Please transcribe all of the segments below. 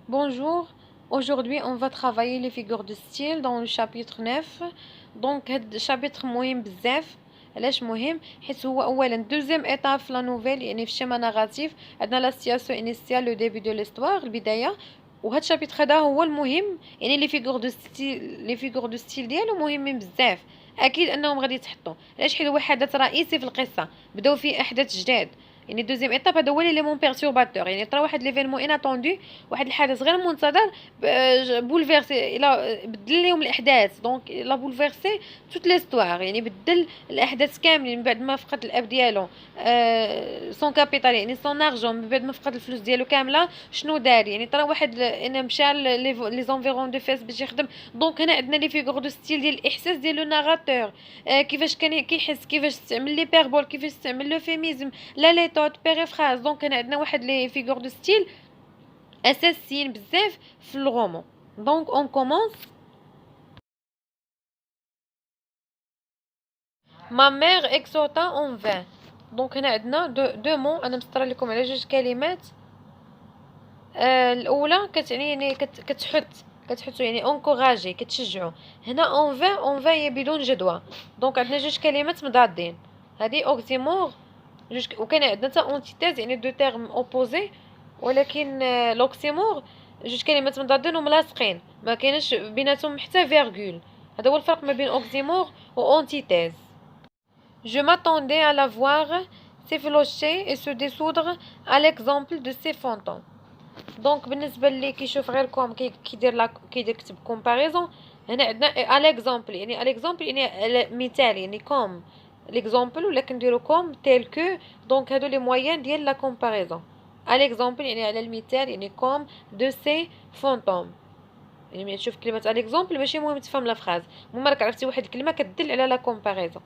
Bonjour, aujourd'hui on va travailler les figures de style dans le chapitre 9. Donc هاد الشابتر مهم بزاف. علاش مهم؟ حيت هو اولا دوزيام ايتاب في لا نوفيل، يعني في الشيما ناراتيف عندنا لا سياسيون انيسيال لو ديبي دو ليستوار البدايه. وهاد الشابتر هذا هو المهم، يعني لي فيغور دو ستيل ديالو مهمين بزاف. اكيد انهم غادي يتحطوا. علاش؟ حيت هو حدث رئيسي في القصه، بداو فيه احداث جداد. يعني دوزيام ايتاب هذا هو ليليمون بيرتورباتور، يعني طرا واحد ليفينمون اناتوندو، واحد الحدث غير منتظر بولفيرسي الى بدل لهم الاحداث. دونك لا بولفيرسي توت ليستوار، يعني بدل الاحداث كاملين من بعد ما فقد الاب ديالو سون كابيتال، يعني سون ارجون، من بعد ما فقد الفلوس ديالو كامله. شنو دار؟ يعني ترى واحد انا مشى لي زونفيرون دو فيس باش يخدم. دونك هنا عندنا لي فيغور دو ستيل ديال الاحساس ديال لو ناراتور، كيفاش كان كيحس، كيفاش استعمل لي بيربول، كيفاش استعمل لو فيميزم، لا ليتود بيريفراز. دونك هنا عندنا واحد لي فيغور دو ستيل اساسيين بزاف في الرومون. دونك اون كومونس. ما مير اكسوتا اون فان. دونك هنا عندنا دو مون، انا مسطره لكم على جوج كلمات. الاولى كتعني يعني كتحثوا، يعني انكوراجي، كتشجعوا. هنا اون فان هي بدون جدوى. دونك عندنا جوج كلمات مضادين، هذه اوكسيمور. وكان عندنا حتى اونتيتيز، يعني دو تيرم اوبوزي. ولكن لوكسيمور جوج كلمات مضادين وملاصقين، ما كاينش بيناتهم حتى فيرغول. هذا هو الفرق ما بين اوكسيمور و اونتيتيز. Je m'attendais à la voir s'effilocher et se dissoudre à l'exemple de ces fantômes. دونك بالنسبه اللي كيشوف غير كوم كيدير كتب كومباريزون. هنا عندنا اليكزامبل، يعني اليكزامبل يعني مثال، يعني كوم ليكزامبل، ولا كنديرو كوم تيل كو. دونك هادو لي موين ديال لا كومباريزون. اليكزامبل يعني على المثال، يعني كوم دو سي فونتوم. يعني ملي تشوف كلمه اليكزامبل ماشي مهم تفهم لا فراز، المهم راك عرفتي واحد الكلمه كتدل على لا كومباريزون.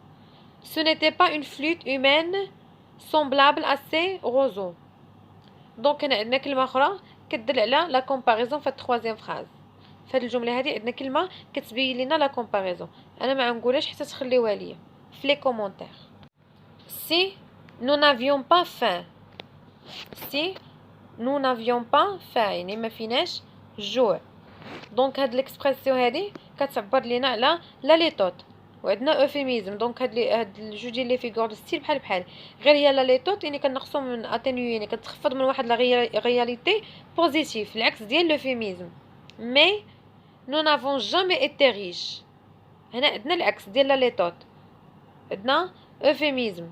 Ce n'était pas une flûte humaine semblable à ces roseaux. دونك هنا عندنا كلمه اخرى كتدل على لا كومباريزون في التروازيام فراز. في هذه الجمله هذه عندنا كلمه كتبين لنا لا كومباريزون. انا ما نقولهاش حتى تخليوها ليا في لي كومونتير. si nous n'avions pas faim. si nous n'avions pas faim يعني ما فيناش جوع. دونك هاد ليكسبرسيون هذه كتعبر لينا على لا ليتود. وعندنا اوفيميزم. دونك هاد الجوج ديال لي فيغور دو ستيل بحال غير هي لا ليتود، يعني كنقصوا من اتينيو، يعني كتخفض من واحد لا رياليتي بوزيتيف، العكس ديال لوفيميزم. مي نو نافون جامي ايتي ريش. هنا عندنا العكس ديال لا ليتود، عندنا اوفيميزم،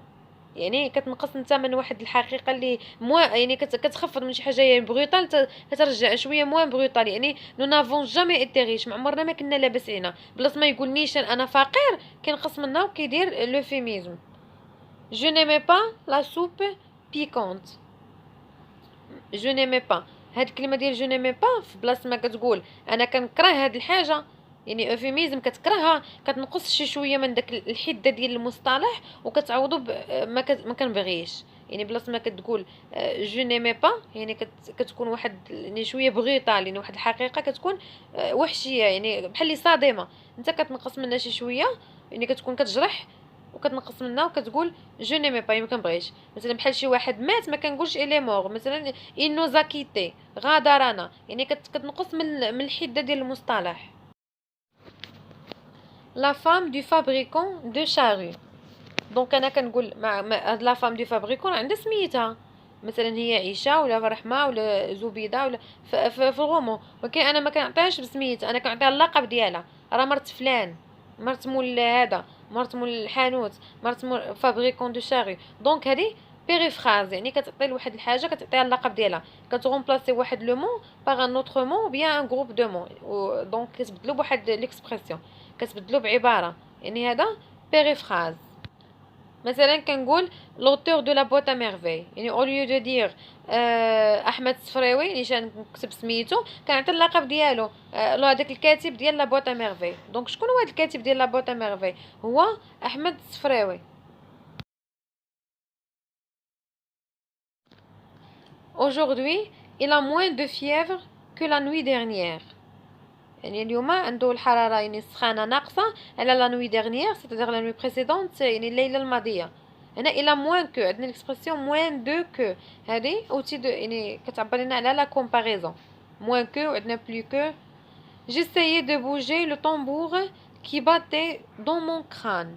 يعني كتنقص انت من واحد الحقيقه اللي يعني كتخفض من شي حاجه يعني بروطال، كترجع شويه موان بروطال. يعني نو نافون جامي ايتي ريش، ما عمرنا ما كنا لاباس علينا. بلاص ما يقولنيش انا فقير كينقص منها وكيدير لوفيميزم. je n'aimais pas la soupe piquante. je n'aimais pas، هاد الكلمه ديال جو نيمي با في بلاصه ما كتقول انا كنكره هاد الحاجه، يعني اوفيميزم كتكرهها، كتنقص شي شويه من داك الحده ديال المصطلح وكتعوضو ما كنبغيش. يعني بلاصه ما كتقول جو نيمي با، يعني كتكون واحد يعني شويه بغيطال، يعني واحد الحقيقه كتكون وحشيه، يعني بحال اللي صادمه، انت كتنقص منها شي شويه، يعني كتكون كتجرح وكتنقص منها وكتقول جو نيمي با، ما كنبغيش. مثلا بحال شي واحد مات ما كنقولش الي مور، مثلا il nous a quitté غادرنا، يعني كتنقص من الحده ديال المصطلح. la femme du fabricant de charrue. دونك انا كنقول هاد لا فام دو فابريكون عندها سميتها، مثلا هي عيشه ولا رحمه ولا زبيده ولا في الغومون، ولكن انا ما كنعطيهاش بسميتها، انا كنعطيها اللقب ديالها. راه مرت فلان، مرت مول هذا، مرت مول الحانوت، مرت مول فابريكون دو شاري. دونك هذه بيريفراز، يعني كتعطي لواحد الحاجه كتعطيها اللقب ديالها، كتغومبلاسي واحد لو مون باغ ان اوتر مون بيان ان جروب دو مون. دونك كتبدلو بواحد ليكسبرسيون، كتبدلو بعباره، يعني هذا بيريفراز. مثلا كنقول لوتور دو لا بوط ا ميرفي، يعني او ليو دو دير احمد الصفراوي اللي شان نكتب سميتو، كنعطي اللقب ديالو هذاك الكاتب ديال لا بوط ا ميرفي. دونك شكون هو هذا الكاتب ديال لا بوط ا ميرفي؟ هو احمد الصفراوي. aujourd'hui il a moins de fièvre que la nuit dernière. يعني اليوم عنده الحراره يعني السخانه ناقصه على لا نوي ديرنيير، سيتادير لا نوي بريسيدونت، يعني الليله الماضيه. هنا الى موان كو، عندنا ليكسبرسيون موان دو كو، هذه اوتي دو يعني كتعبر لنا على لا كومباريزون. moins que وعندنا plus que. J'essayais de bouger le tambour qui battait dans mon crâne.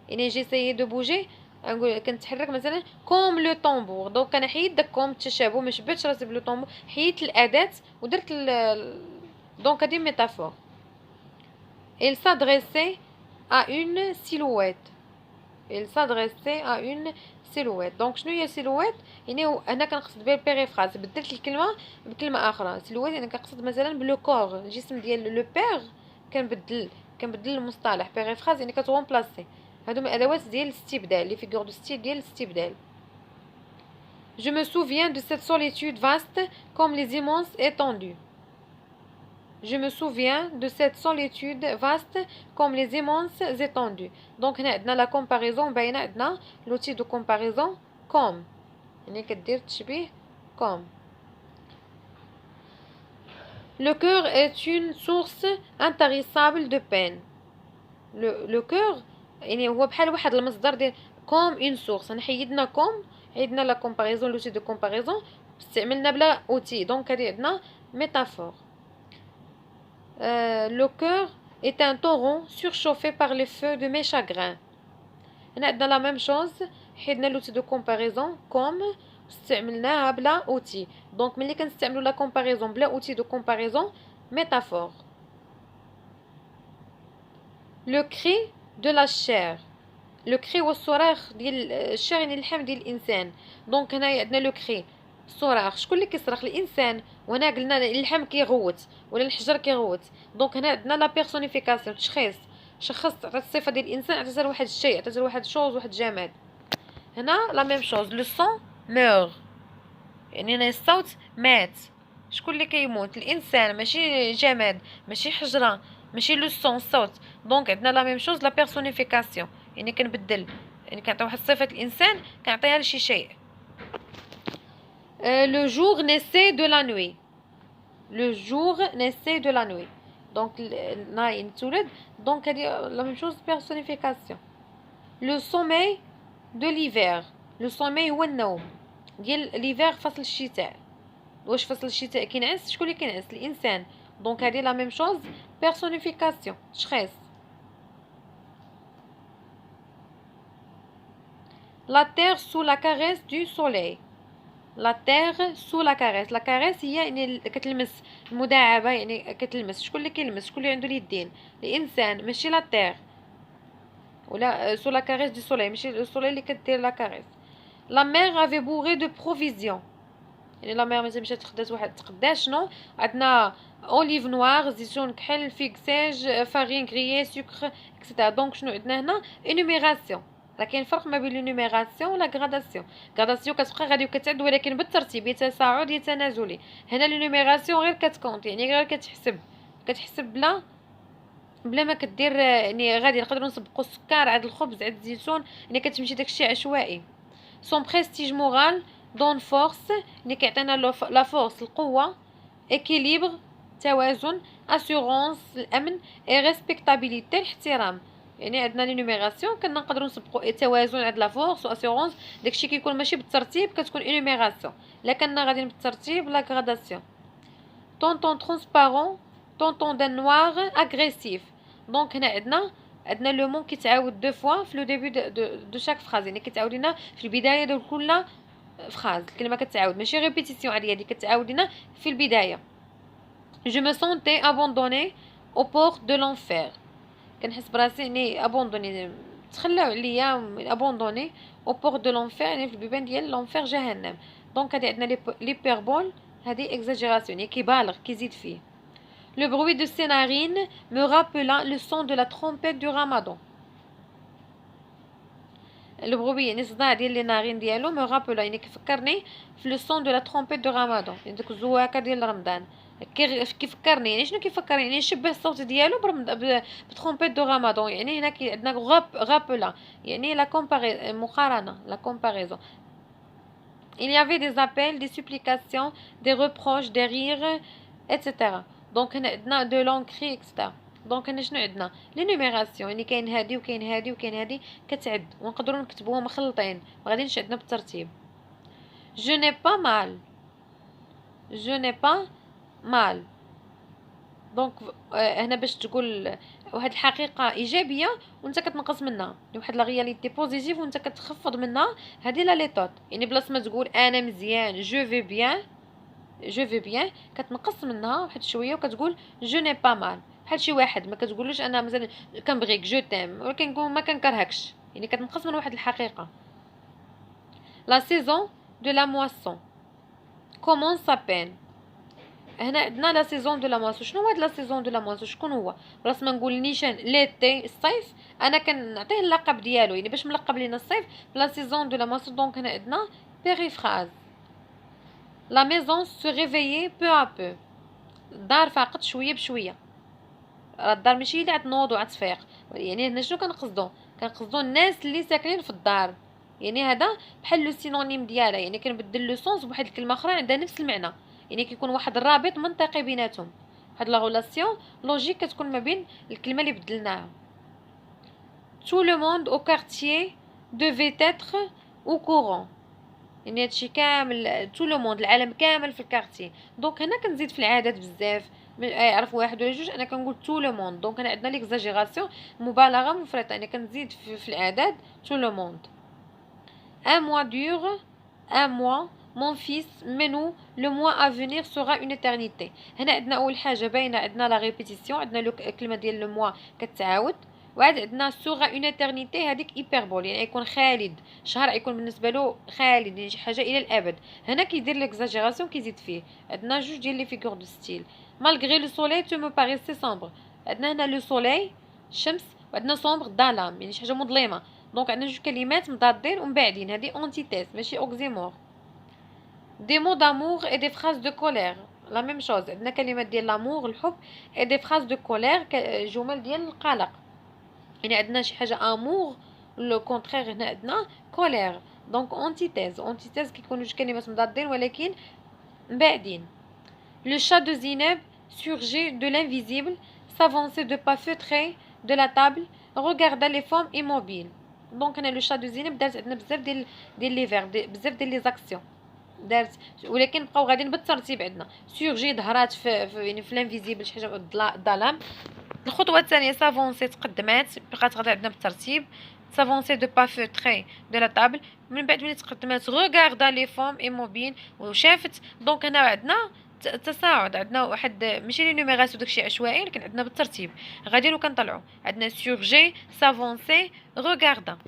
يعني j'essayais de bouger نقول كنتحرك مثلا كوم لو طومبور. دونك انا حيدت داك كوم التشابه، ما شبهتش راسي بلو طومبور، حيدت الاداه ودرت دونك هادي ميتافور. il s'adressait à une silhouette. il s'adressait à une silhouette. دونك شنو هي silhouette؟ يعني انا كنقصد بها البيريفراز، بدلت الكلمه بكلمه اخرى. silhouette يعني كنقصد مثلا بلو كور، الجسم ديال لو بير كنبدل المصطلح. بيريفراز يعني كتغومبلاسي. هادو من الادوات ديال الاستبدال، لي فيغور دو ستيل ديال الاستبدال. Je me souviens de cette solitude vaste comme les immenses étendues. Je me souviens de cette solitude vaste comme les immenses étendues. Donc هنا عندنا la comparaison باينه، عندنا l'outil de comparaison comme، يعني كدير تشبيه comme. Le cœur est une source intarissable de peine. Le cœur يعني هو بحال واحد المصدر ديال كوم اون سورس. انا حيدنا كوم، حيدنا لا كومباريزون، لوتي دو كومباريزون استعملنا بلا اوتي. دونك هادي عندنا ميتافور. لو كور est un torrent surchauffé par les feux de mes chagrins. هنا عندنا لا ميم شوز، حيدنا لوتي دو كومباريزون كوم استعملناها بلا اوتي. دونك ملي كنستعملوا لا كومباريزون بلا اوتي دو كومباريزون ميتافور. لو كري de la chair. لو كري هو الصراخ ديال الشعر، يعني اللحم ديال الانسان. دونك هنايا عندنا لو كري الصراخ. شكون اللي كيصرخ؟ الانسان. وهنا قلنا اللحم كيغوت ولا الحجر كيغوت. دونك هنا عندنا لا بيرسونيفيكاسيون، تشخيص. شخصت، عطيت الصفه ديال الانسان، عطيتها لواحد الشيء، عطيتها لواحد شوز، واحد جماد. هنا لا ميم شوز. لو سون مور، يعني هنا الصوت مات. شكون اللي كيموت؟ الانسان، ماشي جماد، ماشي حجره، ماشي لو سون الصوت. دونك عندنا لا ميم شوز لا بيرسونيفيكاسيون، يعني كنبدل، يعني كنعطي واحد صفه الانسان كنعطيها لشي شيء. لو جور نيسي دو لا نوي. لو جور نيسي دو لا نوي. دونك النهار تولد. دونك هادي لا ميم شوز بيرسونيفيكاسيون. لو سومي دو ليفير. لو سومي هو النوم ديال ليفير، فصل الشتاء. واش فصل الشتاء كينعس؟ شكون اللي كينعس؟ الانسان. دونك هادي لا ميم شوز بيرسونيفيكاسيون، تشخيص. La terre sous la caresse du soleil. La terre sous la caresse. La caresse هي يعني كتلمس، المداعبه يعني كتلمس. شكون اللي كيلمس؟ شكون اللي عنده اليدين؟ الانسان، ماشي لا تير ولا sous la caresse du soleil، ماشي السوليل اللي كدير لا كاريس. La mère avait bourré de provisions. يعني لا مير مثلا مشات تخدات واحد تقدا شنو عندنا؟ اوليف نوار، زيتون كحل، فيغ ساج، فارين كريي، سكر اكسيتيرا. دونك شنو عندنا هنا؟ انوميراسيون. راه كاين فرق ما بين لونوميراسيون ولا غراداسيون. غراداسيون كتبقى غادي وكتعد ولكن بالترتيب، يتصاعد يتنازلي. هنا لونوميراسيون غير كتكونت، يعني غير كتحسب بلا ما كدير. يعني غادي نقدروا نسبقوا السكر، عاد الخبز، عاد الزيتون، يعني كتمشي داكشي عشوائي. سون بريستيج مورال دون فورس، اللي كيعطينا لا فورس القوه. اكيليبر توازن. اسيورونس الامن. اي ريسبكتابيليتي الاحترام. يعني عندنا لي نوميراسيون كنا نقدروا نسبقوا توازن، عند لا فورس و اسيورونس. داكشي كيكون ماشي بالترتيب كتكون انوميراسيون، لا كنا غاديين بالترتيب لا غراداسيون. طونطون ترونسبارون. طونطون دان نوار اغريسيف. دونك هنا عندنا لو مون كيتعاود دو فوا في لو ديبي دو شاك فراز، يعني كيتعاود لنا في البدايه ديال كل فراز. الكلمه كتعاود، ماشي ريبيتيسيون عاديه، هذه كتعاود لنا في البدايه. Je me sentais abandonnée aux portes de l'enfer. كنحس براسي يعني ابوندوني، تخلاو عليا. ابوندوني aux portes de l'enfer يعني في البيبان ديال لونفير، جهنم. دونك هذه عندنا ليبيربول، هذه اكزاجيراسيون يعني كيبالغ كيزيد فيه. Le bruit de ses narines me rappela le son de la trompette du Ramadan. Le bruit يعني صداع ديال لي نارين ديالو، me rappela يعني كيفكرني في لو سون دو لا ترومبيت دو رمضان، يعني ديك الزواكه ديال رمضان. كيفكرني يعني شنو كيفكرني؟ يعني يشبه الصوت ديالو بترومبيت دو رمضان. يعني هنا عندنا غابلا يعني لا مقارنه، لا comparaison. Il y avait des appels, des supplications, des reproches, des rires, etc. دونك هنا عندنا دو لون كري اكسترا. دونك هنا شنو عندنا؟ لينوميراسيون، يعني كاين هادي وكاين هادي وكاين هادي كتعد، ونقدروا نكتبوهم مخلطين، ما غاديينش عندنا بالترتيب. Je n'ai pas mal. Je n'ai pas مال. دونك هنا باش تقول واحد الحقيقه ايجابيه وانت كتنقص منها، واحد لا رياليتي بوزيتيف وانت كتخفض منها، هذه لا ليطود. يعني بلاص ما تقول انا مزيان جو في بيان، جو في بيان، كتنقص منها واحد شويه وكتقول جو ني با مال. بحال شي واحد ما كتقولوش انا مثلا كنبغيك جو تيم، ولكن نقول ما كنكرهكش، يعني كتنقص من واحد الحقيقه. لا سيزون دو لا مواسون كومون سابين. هنا عندنا لا سيزون دو لا مواسون. شنو هو هاد لا سيزون دو لا مواسون؟ شكون هو؟ بلاص ما نقول نيشان ليتي الصيف، انا كنعطيه اللقب ديالو، يعني باش ملقب لينا الصيف لا سيزون دو لا مواسون. دونك هنا عندنا بيريفراز. لا ميزون سو ريفيي بو ا بو. الدار فاقت شويه بشويه. راه الدار ماشي اللي عتنوض وعتفيق، يعني هنا شنو كنقصدو؟ كنقصدو الناس اللي ساكنين في الدار. يعني هذا بحال لو سينونيم ديالها، يعني كنبدل لو سونس بواحد الكلمه اخرى عندها نفس المعنى، يعني كيكون واحد الرابط منطقي بيناتهم، واحد لا ريلاسيون لوجيك كتكون ما بين الكلمه اللي بدلناها. tout le monde au quartier devait être au courant. يعني هادشي كامل تو لو موند، العالم كامل في الكارتي. دونك هنا كنزيد في العدد بزاف، يعرف واحد ولا جوج انا كنقول تو لو موند. دونك هنا عندنا ليكزاجيراسيون، مبالغه مفرطه، انا كنزيد في العدد تو لو موند. un mois dure un mois mon fils mais nous le mois à venir sera une éternité. هنا عندنا اول حاجه باينه، عندنا لا ريبيتيسيون، عندنا الكلمه ديال لو موا كتعاود، وعاد عندنا سوغا اون ايترنيتي، هذيك ايبربول يعني يكون خالد، شهر يكون بالنسبه له خالد، يعني شي حاجه الى الابد. هنا كيدير ليكزاجيراسيون كيزيد فيه. عندنا جوج ديال لي فيغور دو ستيل. malgré le soleil tu me paraissais sombre. عندنا هنا لو سوليي الشمس، وعندنا سومبر دالام يعني شي حاجه مظلمه. دونك عندنا جوج كلمات مضادين ومبعدين، هذه اونتيتيز ماشي اوكزيمور. دي مو دامور اي دي فراز دو كولير لا ميم شوز. عندنا كلمات ديال لامور الحب، اي دي فراز دو كولير جمل ديال القلق. يعني عندنا شي حاجه امور، لو كونترير هنا عندنا كولير. دونك اونتيتيز، اونتيتيز كيكونوا جوج كلمات مضادين ولكن مبعدين. لو شا دو زينب surgit de l'invisible s'avançait de pas feutrés de la table regarda les femmes immobiles. دونك هنا لو شا دو زينب دارت عندنا بزاف ديال لي فيرب، بزاف ديال لي زاكسيون دارت، ولكن بقاو غاديين بالترتيب. عندنا سورجي ظهرات في يعني في لانفيزيبل شي حاجه الظلام. الخطوه الثانيه سافونسي تقدمات، بقات غادي عندنا بالترتيب. سافونسي دو با فوتري دو لا طابل، من بعد ملي تقدمات غوغاردا لي فوم ايموبيل وشافت. دونك هنا عندنا تصاعد، عندنا واحد ماشي لي نيميراسيون داكشي عشوائي، ولكن عندنا بالترتيب غاديين وكنطلعوا. عندنا سورجي سافونسي غوغاردا.